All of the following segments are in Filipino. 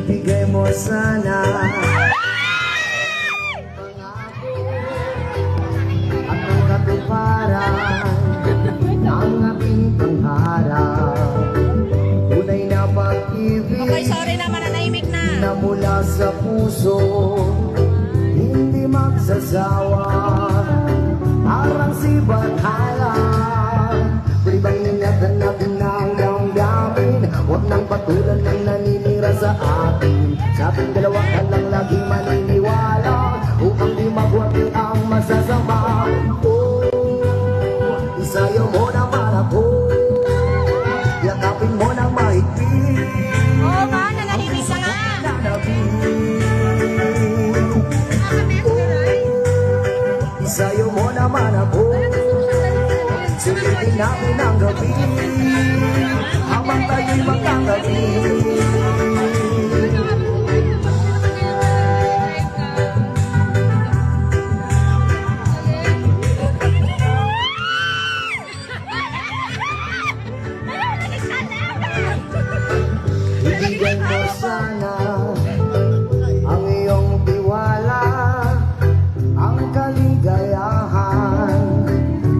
ibigay mo sana at ang katuparan ng aking pangarap. Tunay na pag-ibig Okay, sorry naman, nanahimik na. na mula sa puso, hindi magsasawa. Parang si Bathala, pwede bang ingatan natin ng damdamin? Huwag nang patulan ng naninira sa atin. Sa ating dalawa ka lang laging maniniwala, upang di magwagi ang masasama. Oh, isayaw mo naman ako, yakapin mo ng mahigpit. Oo nga, nanahimik na nga. Isayo mo naman ako, sulitin namin ang gabi, habang tayo'y magkagabi. Ibigay mo sana ang iyong tiwala, ang kaligayahan,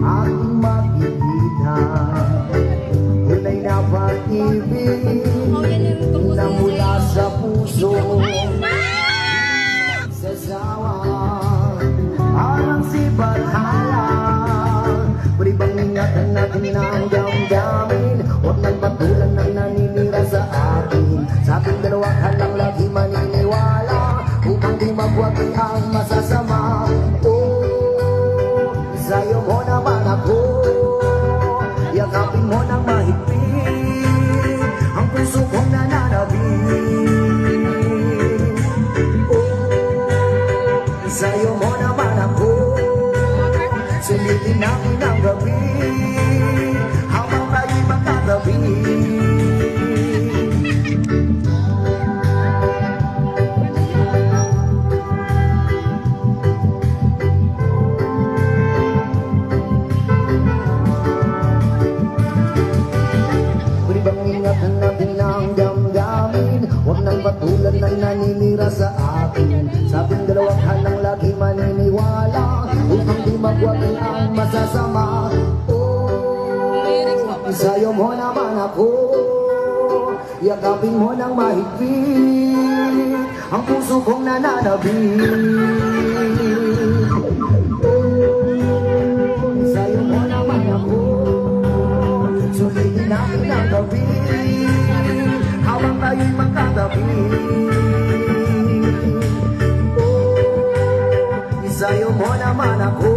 aking mag-ibigan. Tunay na pag-ibig na mula sa puso, sasawa. Parang si Bathala, pwede bang ingatan natin ang damdamin? Huwag nang patulan ng naninira sa atin. Sa ating dalawa ka lang lagi maniniwala, upang di magwagi ang masasama. Oh, isayo mo naman ako, yakapin mo ng mahigpit ang puso kong nananabik. Oh, isayo mo naman ako, sulitin namin ang gabi, habang tayo'y magkagabi. Pwede bang ingatan natin ang damdamin? Huwag nang patulan ng naninira sa akin. Sa ating dalawang hanang lagi maniniwala, upang di magwagi ang masasama. Oh, isayo mo naman ako, yakapin mo ng mahigpit ang puso kong nananabik. Oh, isayo mo naman ako, sulitin natin ang gabi, habang tayo'y magkatabi. Oh, isayo mo naman ako,